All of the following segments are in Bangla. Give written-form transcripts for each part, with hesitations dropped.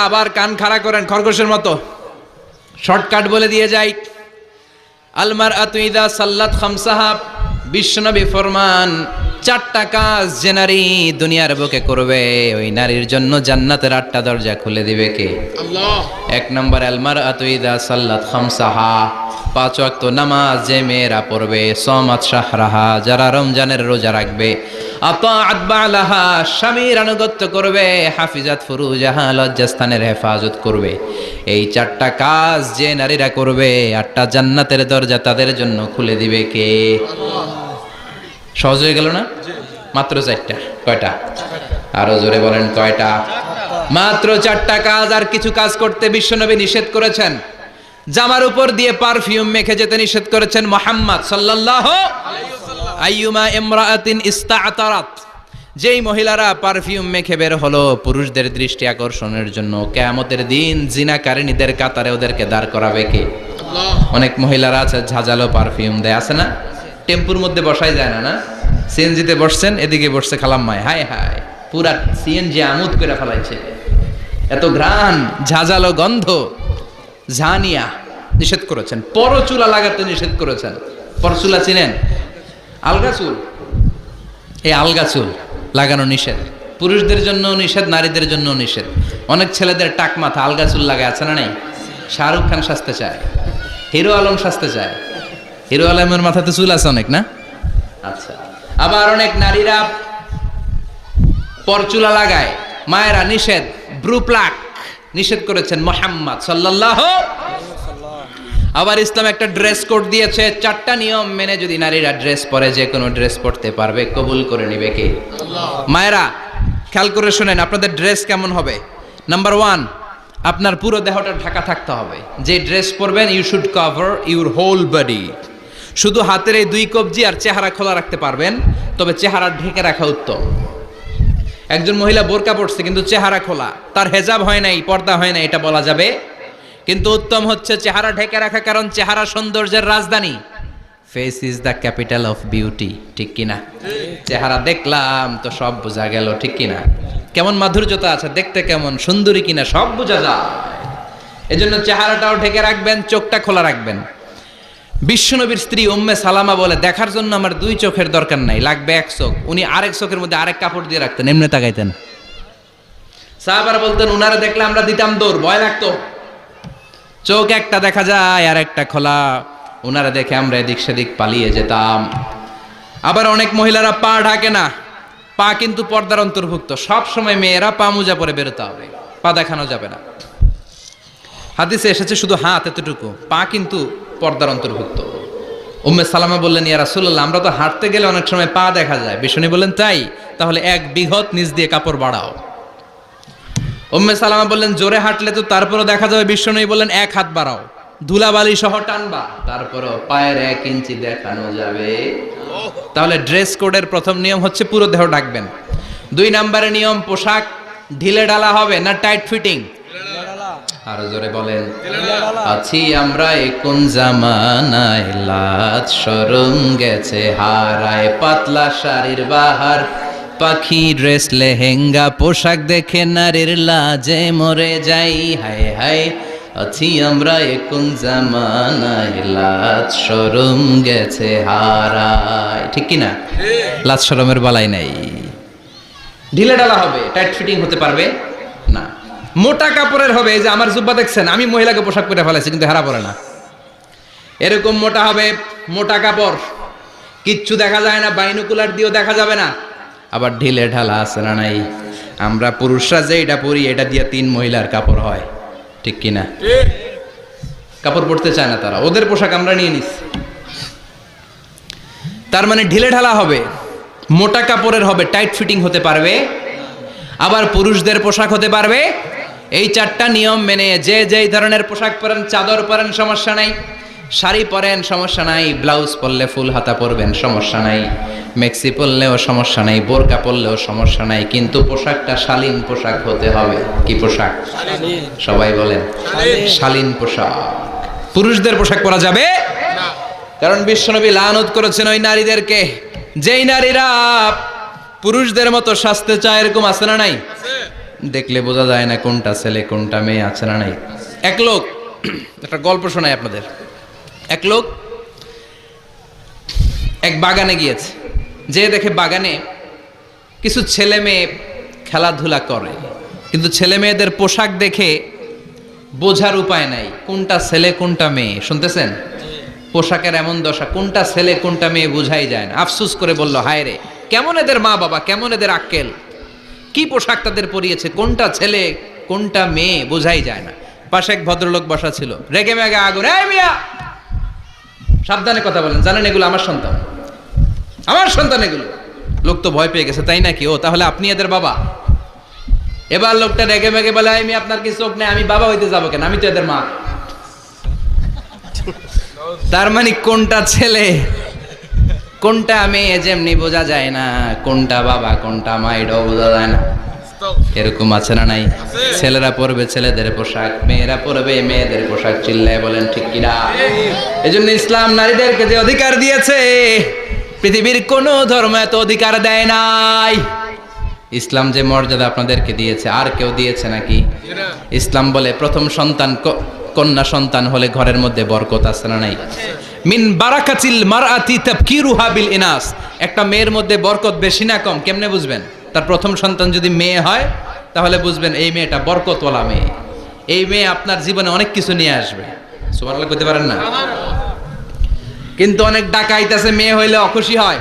আবার কান খাড়া করেন খরগোশের মতো, শর্টকাট বলে দিয়ে যাই। আলমার আতুইদা সাল্লাত খামসাহা, বিশ্বনবী ফরমান, চারটা কাজ যে নারী দুনিয়ার বুকে করবে ওই নারীর জন্য জান্নাতের 8টা দরজা খুলে দিবে কে? আল্লাহ। 1 নম্বর আলমার আতুইদা সাল্লাত খামসাহা, 5 ওয়াক্ত নামাজ যে মেয়েরা পড়বে, সমাত শাহরাহা, যারা রমজানের রোজা রাখবে, আতাআত বালাহা, স্বামীর আনুগত্য করবে, হাফিজাত ফুরুজাহা, লজ্জাস্থানের হেফাজত করবে। এই 4টা কাজ যে নারীরা করবে 8টা জান্নাতের দরজা তাদের জন্য খুলে দিবে কে? সহজ হয়ে গেল না? মাত্র 4টা। কয়টা? আরো জোরে বলেন কয়টা? মাত্র 4টা কাজ। আর কিছু কাজ করতে বিশ্বনবী নিষেধ করেছেন। জামার উপর দিয়ে পারফিউম মেখে যেতে নিষেধ করেছেন মুহাম্মদ সাল্লাল্লাহু আলাইহি ওয়াসাল্লাম। আইয়ুমা ইমরাআতিন ইস্তা'তারাত, যেই মহিলারা পারফিউম মেখে বের হলো পুরুষদের দৃষ্টি আকর্ষণের জন্য, কিয়ামতের দিন জিনাকারিনীদের কাতারে ওদেরকে দাঁড় করাবে কে? আল্লাহ। অনেক মহিলারা আছে ঝাঁঝালো পারফিউম দেয়, আছে না? টেম্পুর মধ্যে বসাই যায় না, না? সিএনজিতে বসছেন, এদিকে বসছে খালাম্মায়, হায় হায় পুরা সিএনজি আমোদ করে ফেলাইছে, এত ঘ্রাণ, ঝাঁঝালো গন্ধ। ঝানিয়া নিষেধ করেছেন। পরচুলা লাগাতে নিষেধ করেছেন। পরচুলা চিনেন? আলগা চুল, এই আলগা চুল লাগানো নিষেধ। পুরুষদের জন্য নিষেধ, নারীদের জন্য নিষেধ। অনেক ছেলেদের টাক মাথা আলগা চুল লাগায়, আছে না? নাই? শাহরুখ খান সাজতে চায়, হিরো আলম সাজতে চায়। হিরো আলমের মাথাতে চুল আছে অনেক, না? আচ্ছা। আবার অনেক নারীরা পরচুলা লাগায়। মায়েরা নিষেধ। ব্রু প্লাক নিষেধ করেছেন মুহাম্মদ সাল্লাল্লাহু আলাইহি ওয়াসাল্লাম। আবার ইসলাম একটা ড্রেস কোড দিয়েছে। 4টা নিয়ম মেনে যদি নারীরা ড্রেস পরে যে কোনো ড্রেস পরতে পারবে, কবুল করে নিবে কে? আল্লাহ। মায়েরা খেয়াল করে শুনেন, আপনাদের ড্রেস কেমন হবে? নাম্বার 1, আপনার পুরো দেহটা ঢাকা থাকতে হবে। যে ড্রেস পরবেন you should cover your whole body. শুধু হাতের এই 2 কবজি আর চেহারা খোলা রাখতে পারবেন, তবে চেহারা ঢেকে রাখা উত্তম। একজন মহিলা বোরকা পড়ছে কিন্তু চেহারা খোলা, তার হেজাব হয় নাই, পর্দা হয় না, এটা বলা যাবে? কিন্তু উত্তম হচ্ছে চেহারা ঢেকে রাখা, কারণ চেহারা সৌন্দর্যের রাজধানী। Face is the capital of beauty, ঠিক কিনা? চেহারা দেখলাম তো সব বোঝা গেল, ঠিক কিনা? কেমন মাধুর্যতা আছে, দেখতে কেমন সুন্দরী কিনা সব বোঝা যায়। এজন্য চেহারাটাও ঢেকে রাখবেন, চোখটা খোলা রাখবেন। বিশ্বনবীর স্ত্রী উম্মে সালামা বলে, দেখার জন্য আমার 2 চোখের দরকার নাই, লাগবে 1 চোখ। উনি আরেক চোখের মধ্যে আরেক কাপড় দিয়ে রাখতেন, এমনি তাকাইতেন। সাহাবারা বলতেন উনারা দেখলে আমরা দিতাম দৌড়, ভয় লাগতো। চোখ একটা দেখা যায় আর একটা খোলা, উনারা দেখে আমরা এদিক সেদিক পালিয়ে যেতাম। আবার অনেক মহিলারা পা ঢাকে না, পা কিন্তু পর্দার অন্তর্ভুক্ত। সব সময় মেয়েরা পা মোজা পরে বেরোতে হবে, পা দেখানো যাবে না। হাদিসে এসেছে শুধু হাত এতটুকু, পা কিন্তু পর্দার অন্তর্ভুক্ত। উম্মে সালামা বললেন, ইয়া রাসূলুল্লাহ, আমরা তো হাঁটতে গেলে অনেক সময় পা দেখা যায়। বিষ্ণু বললেন, তাই? তাহলে 1 বিঘত নিচ দিয়ে কাপড় বাড়াও। উম্মে সালামা বললেন, জোরে হাঁটলে তো তারপরও দেখা যাবে। বিষ্ণু বললেন, 1 হাত বাড়াও, ধুলাবালি সহ টানবা, তারপরও পায়ের 1 ইঞ্চি দেখানো যাবে। তাহলে ড্রেস কোডের প্রথম নিয়ম হচ্ছে পুরো দেহ ঢাকবেন। 2 নম্বরের নিয়ম, পোশাক ঢিলে ঢালা হবে না টাইট ফিটিং? আরো জোরে বলেন। আছি আমরা কোন জামানায়, লাজ শরম গেছে হারায়, পাতলা শাড়ির বাহার, পাখি ড্রেস লেহেঙ্গা, পোশাক দেখে নারীর লাজে মরে যাই, হায় হায়। আছি আমরা কোন জামানায়, লাজ শরম গেছে হারায়, ঠিক কিনা? লাজ শরমের বালাই নাই। ঢিলে ঢালা হবে, টাইট ফিটিং হতে পারবে না। মোটা কাপড়ের হবে। এই যে আমার জুব্বা দেখছেন, আমি মহিলাকে পোশাক পরে ফেলাইছি কিন্তু হেরা পরে না। এরকম মোটা হবে, মোটা কাপড়, কিচ্ছু দেখা যায় না, বাইনোকুলার দিয়েও দেখা যাবে না। আবার ঢিলে ঢালা আছে না নাই? আমরা পুরুষরা যে এটা পরি, এটা দিয়ে 3 মহিলার কাপড় হয়, ঠিক কিনা? কাপড় পরতে চায় না তারা, ওদের পোশাক আমরা নিয়ে নিচ্ছি। তার মানে ঢিলে ঢালা হবে, মোটা কাপড়ের হবে, টাইট ফিটিং হতে পারবে। আবার পুরুষদের পোশাক হতে পারবে। এই 4টা নিয়ম মেনে যে যেই ধরনের পোশাক পরেন, চাদর পরেন সমস্যা নাই, শাড়ি পরেন সমস্যা নাই, ব্লাউজ পরলে ফুল হাতা পরবেন সমস্যা নাই, মেক্সি পরলেও সমস্যা নাই, বোরকা পরলেও সমস্যা নাই, কিন্তু পোশাকটা শালীন পোশাক হতে হবে। কি পোশাক? সবাই বলেন, শালীন পোশাক। পুরুষদের পোশাক পরা যাবে না, কারণ বিশ্বনবী লানত করেছেন ওই নারীদেরকে যেই নারীরা পুরুষদের মতো সাজতে চায়। এরকম আছে না নাই? দেখলে বোঝা যায় না কোনটা ছেলে কোনটা মেয়ে, আছে না নাই? এক লোক, একটা গল্প শোনাই আপনাদের। এক লোক এক বাগানে গিয়েছে, যে দেখে বাগানে কিছু ছেলে মেয়ে খেলাধুলা করে, কিন্তু ছেলে মেয়েদের পোশাক দেখে বোঝার উপায় নাই কোনটা ছেলে কোনটা মেয়ে। শুনতেছেন? পোশাকের এমন দশা, কোনটা ছেলে কোনটা মেয়ে বোঝাই যায় না। আফসোস করে বলল, হায় রে, কেমন এদের মা বাবা, কেমন এদের আক্কেল, কি পোশাক তাদের পরিয়েছে, কোনটা ছেলে কোনটা মেয়ে বোঝাই যায় না। পাশে এক ভদ্রলোক বসা ছিল, রেগে মেগে আগুন, এই মিয়া সাবধানে কথা বলেন, জানেন এগুলো আমার সন্তান, আমার সন্তান এগুলো। লোক তো ভয় পেয়ে গেছে, তাই নাকি? ও তাহলে আপনি এদের বাবা? এবার লোকটা রেগে মেগে বলে, আমি আপনার কি চোখ নেই, আমি বাবা হইতে যাবো কেন, আমি তো এদের মা। তার মানে কোনটা ছেলে কোনটা মেয়ে যেমনি বোঝা যায় না, কোনটা বাবা কোনটা মা এটাও বোঝা যায় না। এরকম আছে না নাই? ছেলেরা পরবে ছেলেদের পোশাক, মেয়েরা পরবে মেয়েদের পোশাক। চিল্লায় বলেন ঠিক কিনা? এজন্য ইসলাম নারীদেরকে যে অধিকার দিয়েছে, পৃথিবীর কোন ধর্ম এত অধিকার দেয় নাই। ইসলাম যে মর্যাদা আপনাদেরকে দিয়েছে, আর কেউ দিয়েছে নাকি? ইসলাম বলে প্রথম সন্তান কন্যা সন্তান হলে ঘরের মধ্যে বরকত আছে না নাই? মিন বারাকাতিল মারআতি তাবকিরুহা বিল ইনাস। একটা মেয়ের মধ্যে বরকত বেশি না কম কেমনে বুঝবেন? তার প্রথম সন্তান যদি মেয়ে হয়, তাহলে বুঝবেন এই মেয়েটা বরকতওয়ালা মেয়ে। এই মেয়ে আপনার জীবনে অনেক কিছু নিয়ে আসবে। সুবহানাল্লাহ কইতে পারেন না? কিন্তু অনেক ডাকাইত আছে, মেয়ে হইলে অখুশি হয়,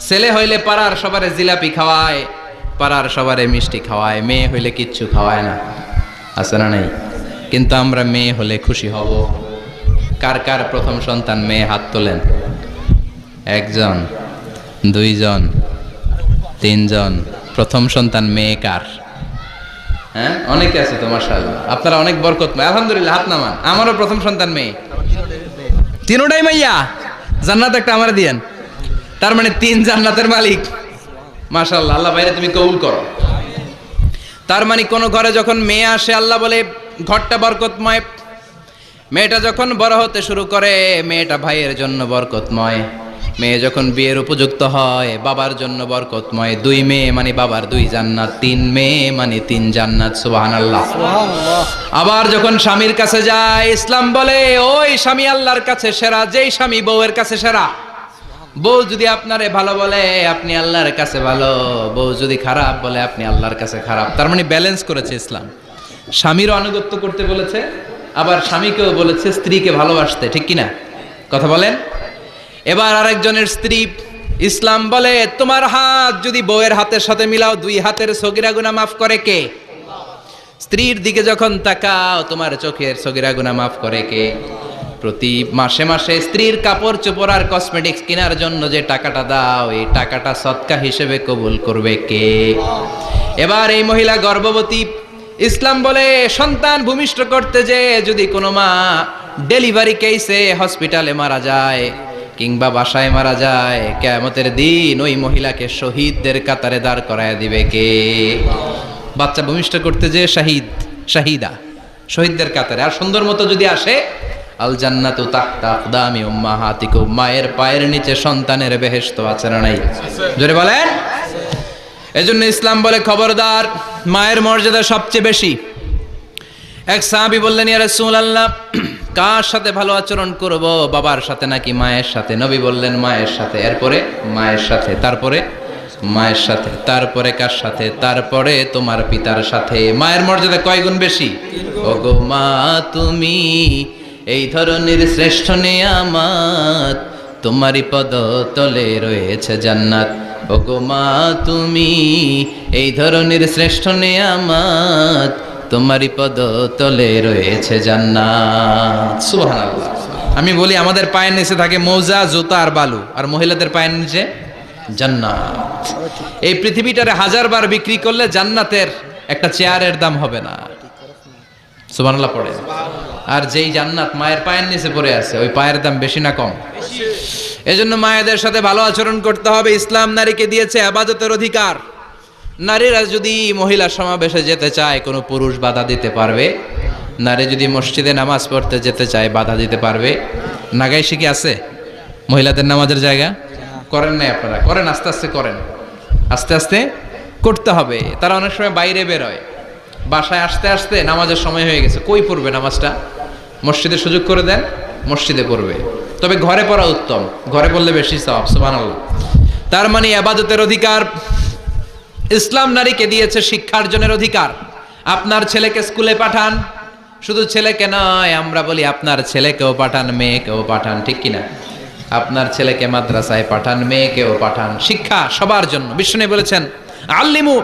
ছেলে হইলে পাড়ার সবারে জিলাপি খাওয়ায়, পাড়ার সবারে মিষ্টি খাওয়ায়, মেয়ে হইলে কিচ্ছু খাওয়ায় না, আছে না নাই? কিন্তু আমরা মেয়ে হলে খুশি হব। কার কার প্রথম সন্তান মেয়ে? হাত তোলেন। একজন, দুইজন, তিনজন। প্রথম সন্তান মেয়ে কার? হ্যাঁ, অনেকে আছে তো মাশাআল্লাহ, আপনারা অনেক বরকতময়, আলহামদুলিল্লাহ। হাত নামান। আমারও প্রথম সন্তান মেয়ে, তিনোটাই মাইয়া। জান্নাত একটা আমার দিয়েন। তার মানে 3 জান্নাতের মালিক। মাশাআল্লাহ, আল্লাহ ভাইরে তুমি কবুল করো। তার মানে কোন ঘরে যখন মেয়ে আসে, আল্লাহ বলে ঘরটা বরকতময়। মেয়েটা যখন বড় হতে শুরু করে, মেয়েটা ভাইয়ের জন্য বরকতময়। মেয়ে যখন বিয়ের উপযুক্ত হয়, বাবার জন্য বরকতময়। 2 মেয়ে মানে বাবার 2 জান্নাত, 3 মেয়ে মানে 3 জান্নাত। সুবহানাল্লাহ। আবার যখন স্বামীর কাছে যায়, ইসলাম বলে ওই স্বামী আল্লাহর কাছে সেরা, যেই স্বামী বউয়ের কাছে সেরা। বউ যদি আপনারে ভালো বলে, আপনি আল্লাহর কাছে ভালো। বউ যদি খারাপ বলে, আপনি আল্লাহর কাছে খারাপ। তার মানে ব্যালেন্স করেছে ইসলাম। স্বামীরও আনুগত্য করতে বলেছে, আবার স্বামীকেও বলেছে স্ত্রীকে ভালোবাসতে। ঠিক কিনা? কথা বলেন। এবার আরেকজনের স্ত্রী, ইসলাম বলে তোমার হাত যদি বউয়ের হাতের সাথে মিলাও, 2 হাতের সগীরা গুনাহ মাফ করে কে? স্ত্রীর দিকে যখন তাকাও, তোমার চোখের সগীরা গুনাহ মাফ করে কে? প্রতি মাসে মাসে স্ত্রীর কাপড় চোপড় আর কসমেটিক্স কেনার জন্য যে টাকাটা দাও, এই টাকাটা সদকা হিসেবে কবুল করবে কে? এবার এই মহিলা গর্ভবতী, ইসলাম বলে সন্তান ভূমিষ্ঠ করতে যে যদি কোনো মা ডেলিভারি কেসে হসপিটালে মারা যায় কিংবা বাসায় মারা যায়, কিয়ামতের দিন ওই মহিলাকে শহীদদের কাতারে দাঁড় করায় দিবে কে? বাচ্চা ভূমিষ্ঠ করতে যে শাহিদ, শাহিদা, শহীদদের কাতারে। আর সুন্দর মতো যদি আসে, আল জান্নাতু তাহতা আকদামি উম্মাহাতিকুম, মায়ের পায়ের নিচে সন্তানের বেহেশত। আছে না নাই? জোরে বলেন। এজন্য ইসলাম বলে খবরদার, মায়ের মর্যাদা সবচেয়ে বেশি। এক সাহাবী বললেন, ইয়া রাসূলুল্লাহ, কার সাথে ভালো আচরণ করব, বাবার সাথে নাকি মায়ের সাথে? নবী বললেন মায়ের সাথে। এরপরে মায়ের সাথে, তারপরে মায়ের সাথে, তারপরে কার সাথে? তারপরে তোমার পিতার সাথে। মায়ের মর্যাদা কয় গুণ বেশি? ওগো মা তুমি এই ধরনের শ্রেষ্ঠ নিয়ামত, তোমারই পদতলে রয়েছে জান্নাত। ওগো মা তুমি এই ধরনের শ্রেষ্ঠ নিয়ামত, তোমারই পদতলে রয়েছে জান্নাত। সুবহানাল্লাহ। আমি বলি আমাদের পায়ের নিচে থাকে মৌজা, জুতা আর বালু, আর মহিলাদের পায়ের নিচে জান্নাত। এই পৃথিবীটারে 1000 বার বিক্রি করলে জান্নাতের একটা চেয়ারের দাম হবে না। সুবহানাল্লাহ পড়ে। আর যেই জান্নাত মায়ের পায়ের নিচে পড়ে আছে, ওই পায়ের দাম বেশি না কম? এজন্য মায়েদের সাথে ভালো আচরণ করতে হবে। ইসলাম নারীকে দিয়েছে ইবাদতের অধিকার। নারীরা যদি মহিলা সমাবেশে যেতে চায়, কোনো পুরুষ বাধা দিতে পারবে? নারী যদি মসজিদে নামাজ পড়তে যেতে চায়, বাধা দিতে পারবে? নাগাই শিখে আছে মহিলাদের নামাজের জায়গা? করেন নাই আপনারা? করেন, আস্তে আস্তে করেন, আস্তে আস্তে করতে হবে। তারা অনেক সময় বাইরে বেরোয়, বাসায় আসতে আসতে নামাজের সময় হয়ে গেছে, কই পড়বে নামাজটা? মসজিদে সুযোগ করে দেন, মসজিদে পড়বে। তবে ঘরে পড়া উত্তম, ঘরে পড়লে বেশি সওয়াব। সুবহানাল্লাহ। তার মানে ইবাদতের অধিকার ইসলাম নারীকে দিয়েছে, শিক্ষার্জনের অধিকার। আপনার ছেলেকে স্কুলে পাঠান, শুধু ছেলেকে নয়, আমরা বলি আপনার ছেলেকেও পাঠান, মেয়েকেও পাঠান, ঠিক কিনা? আপনার ছেলেকে মাদ্রাসায় পাঠান, মেয়েকেও পাঠান। শিক্ষা সবার জন্য। বিষ্ণু বলেছেন, আল্লিমু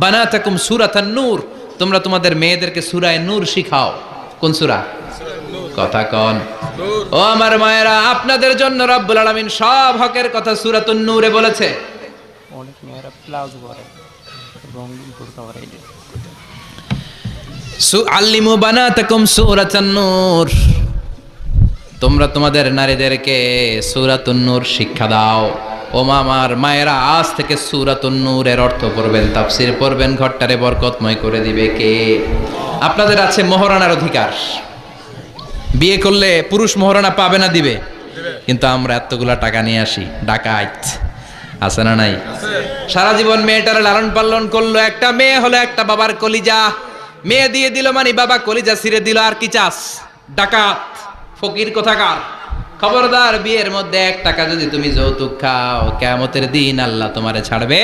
বানাতাকুম সূরাতান নূর, তোমরা তোমাদের মেয়েদেরকে সূরা নূর শিখাও। কোন সূরা? কথা কন। ও আমার মায়েরা, আপনাদের জন্য রব্বুল আলামিন সব হকের কথা সূরাতুন নূরে বলেছে। অনেক মেয়েরা প্লাজো পরে এবং বোরকা পরে। আল্লিমু বানাতাকুম সূরাতান নূর, তোমরা তোমাদের নারীদেরকে সূরাতুন নূর শিক্ষা দাও। ও মামার মায়েরা, আজ থেকে সূরাতুন নূরের অর্থ পড়বেন, তাফসীর পড়বেন, ঘরটারে বরকতময় করে দিবে কে? আপনাদের আছে মোহরানার অধিকার। বিয়ে করলে পুরুষ মোহরানা পাবে না, দিবে। কিন্তু আমরা এতগুলা টাকা নিয়ে আসি, ডাকাইত আছে না নাই? সারা জীবন মেয়েটার লালন পালন করলো, একটা মেয়ে হলো একটা বাবার কলিজা। মেয়ে দিয়ে দিল মানে বাবা কলিজা ছিঁড়ে দিল, আর কি চাস? ডাকাত, ফকির কোথাকার। খবরদার, বিয়ের মধ্যে 1 টাকা যদি তুমি যৌতুক খাও, কিয়ামতের দিন আল্লাহ তোমারে ছাড়বে।